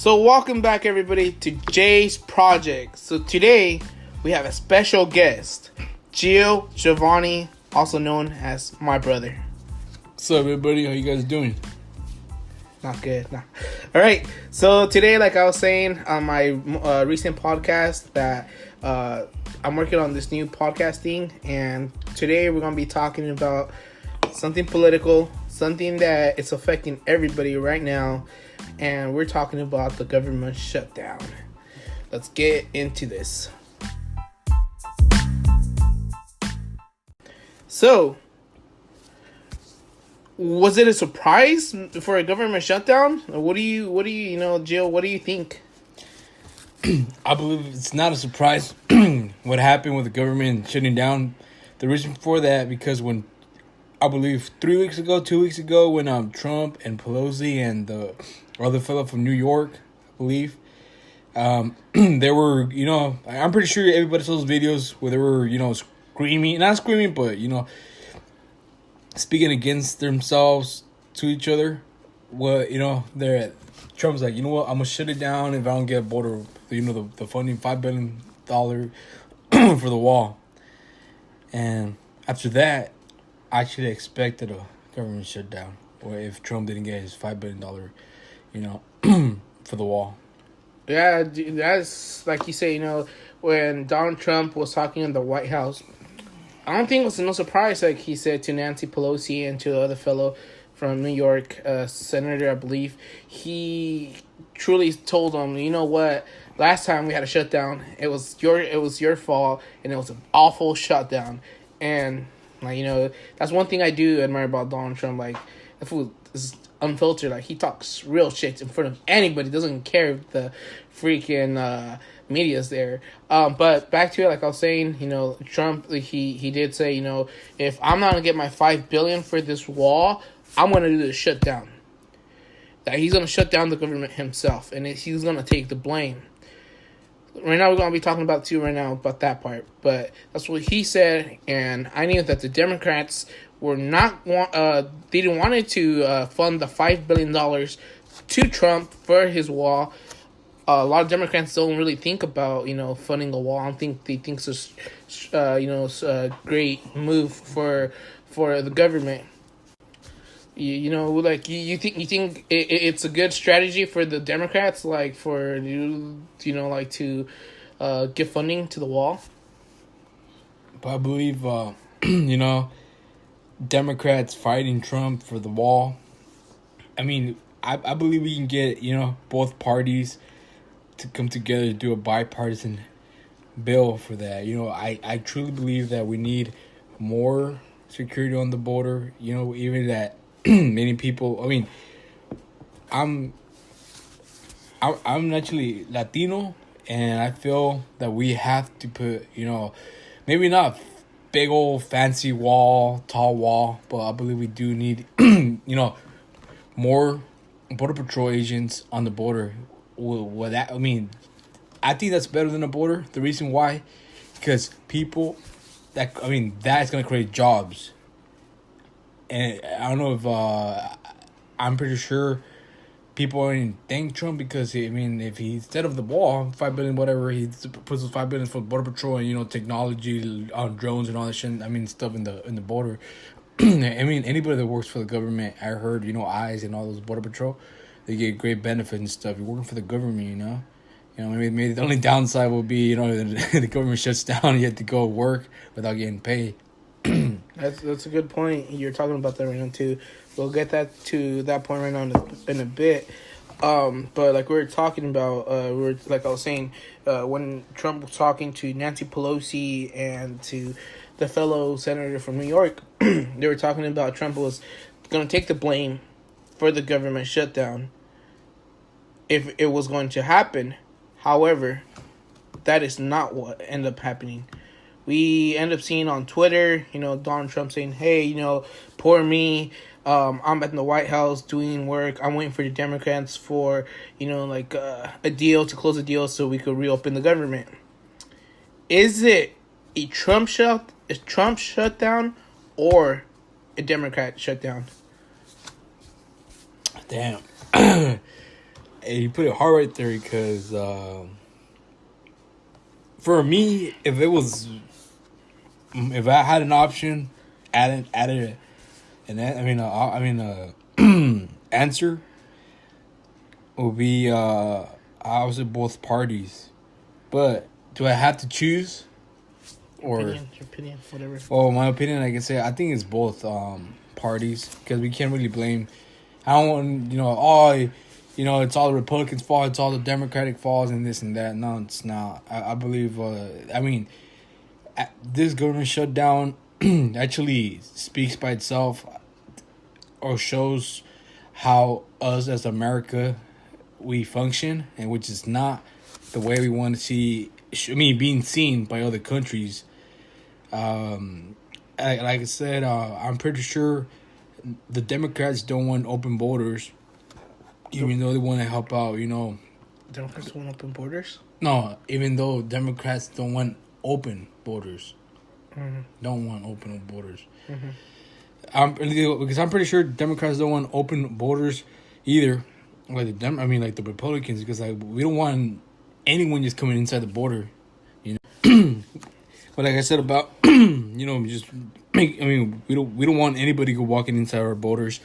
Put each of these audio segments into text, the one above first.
So welcome back everybody to Jay's Project. So today we have a special guest, Gio Giovanni, also known as my brother. What's up everybody? How you guys doing? Not good. Nah. All right. So today, like I was saying on my recent podcast, that I'm working on this new podcasting, and today we're gonna be talking about something political, something that it's affecting everybody right now, and we're talking about the government shutdown. Let's get into this. So, was it a surprise for a government shutdown? What do you, Jill, what do you think? I believe it's not a surprise what happened with the government shutting down. The reason for that, because when, I believe 2 weeks ago, when Trump and Pelosi and the other fellow from New York, I believe, they were, I'm pretty sure everybody saw those videos where they were, screaming, not screaming, but, speaking against themselves to each other. Well, Trump's like, you know what, I'm gonna shut it down if I don't get a border, the funding, $5 billion for the wall. And after that, I actually expected a government shutdown, or if Trump didn't get his $5 billion, for the wall. Yeah, that's like you say, when Donald Trump was talking in the White House, I don't think it was no surprise, like he said to Nancy Pelosi and to the other fellow from New York, senator, I believe. He truly told them, you know what? Last time we had a shutdown, it was your fault, and it was an awful shutdown. And that's one thing I do admire about Donald Trump. Like, the fool is unfiltered. Like, he talks real shit in front of anybody. Doesn't care if the freaking media's there. But back to it, like I was saying, Trump, he did say, if I'm not gonna get my $5 billion for this wall, I'm gonna do the shutdown. That he's gonna shut down the government himself, and he's gonna take the blame. Right now, we're gonna be talking about about that part. But that's what he said, and I knew that the Democrats were they didn't want to fund the $5 billion to Trump for his wall. A lot of Democrats don't really think about, funding a wall. I don't think they think it's a great move for the government. You think it's a good strategy for the Democrats, like for to give funding to the wall. But I believe Democrats fighting Trump for the wall. I mean, I believe we can get both parties to come together to do a bipartisan bill for that. I truly believe that we need more security on the border. Even that many people. I mean, I'm actually Latino, and I feel that we have to put maybe not big old fancy wall, tall wall, but I believe we do need more border patrol agents on the border. Well, I think that's better than a border. The reason why, because that's going to create jobs. And I don't know if, I'm pretty sure people didn't thank Trump because, if he set up the wall, $5 billion, whatever, he puts those $5 billion for border patrol and, technology on drones and all that shit, stuff in the border. Anybody that works for the government, I heard, eyes and all those border patrol, they get great benefits and stuff. You're working for the government, maybe the only downside will be, the government shuts down. You have to go work without getting paid. That's a good point. You're talking about that right now too. We'll get to that point right now in a bit. But like we were talking about, like I was saying, when Trump was talking to Nancy Pelosi and to the fellow senator from New York, they were talking about Trump was going to take the blame for the government shutdown if it was going to happen. However, that is not what ended up happening. We end up seeing on Twitter, Donald Trump saying, hey, poor me. I'm at the White House doing work. I'm waiting for the Democrats for, a deal to close a deal so we could reopen the government. Is it a Trump shutdown or a Democrat shutdown? Damn. you put it hard right there because for me, if I had an option, added answer would be obviously both parties, but do I have to choose? Or your opinion, whatever. Well, my opinion, I can say I think it's both parties because we can't really blame. I don't want it's all the Republicans' fault, it's all the Democratic faults, and this and that. No, it's not. I believe. This government shutdown actually speaks by itself, or shows how us as America we function, and which is not the way we want to see. Being seen by other countries. Like I said, I'm pretty sure the Democrats don't want open borders, even though they want to help out. Democrats want open borders. No, even though Democrats don't want open borders, don't want open borders. Because I'm pretty sure Democrats don't want open borders either. Like the Republicans, because we don't want anyone just coming inside the border. But like I said about we don't want anybody walking inside our borders.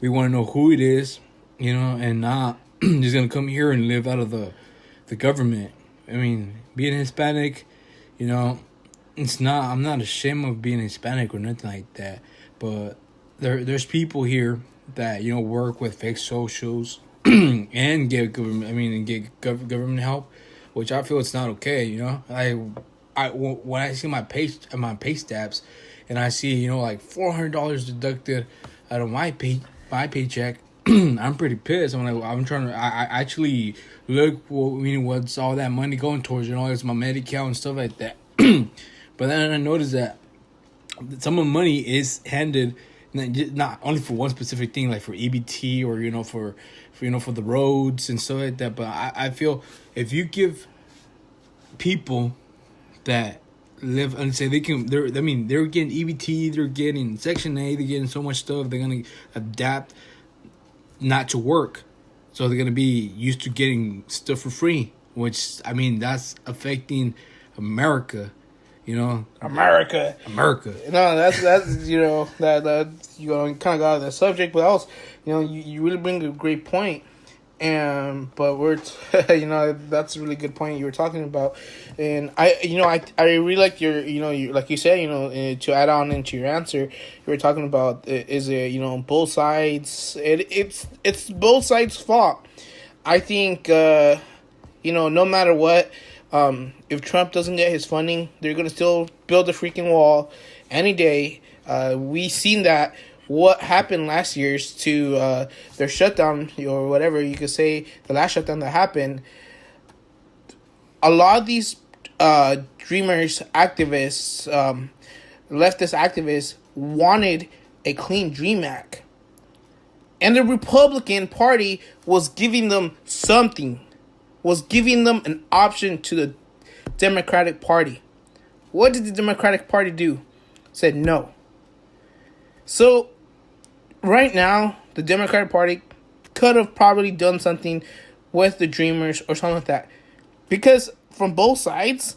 We want to know who it is, and not just gonna come here and live out of the government. Being Hispanic, it's not. I'm not ashamed of being Hispanic or nothing like that. But there's people here that work with fake socials and get government help, which I feel it's not okay. When I see my pay stubs, and I see like $400 deducted out of my paycheck, I'm pretty pissed. I'm trying to. I actually look what's all that money going towards. It's my Medi-Cal and stuff like that. But then I noticed that some of the money is handed not only for one specific thing, like for EBT or for the roads and stuff like that. But I feel if you give people that live and say they're getting EBT, they're getting Section 8, they're getting so much stuff, they're gonna adapt not to work, so they're gonna be used to getting stuff for free, which that's affecting America. America. No, that's that kind of got out of the subject, but else you really bring a great point. But we're that's a really good point you were talking about, and I really like your like you said to add on into your answer, you were talking about is it both sides, it's both sides' fault. I think no matter what, if Trump doesn't get his funding, they're gonna still build a freaking wall any day. We seen that. What happened last year's to their shutdown, or whatever you could say, the last shutdown that happened, a lot of these Dreamers activists, leftist activists, wanted a clean Dream Act. And the Republican Party was giving them something, was giving them an option to the Democratic Party. What did the Democratic Party do? Said no. So, right now, the Democratic Party could have probably done something with the Dreamers or something like that. Because from both sides,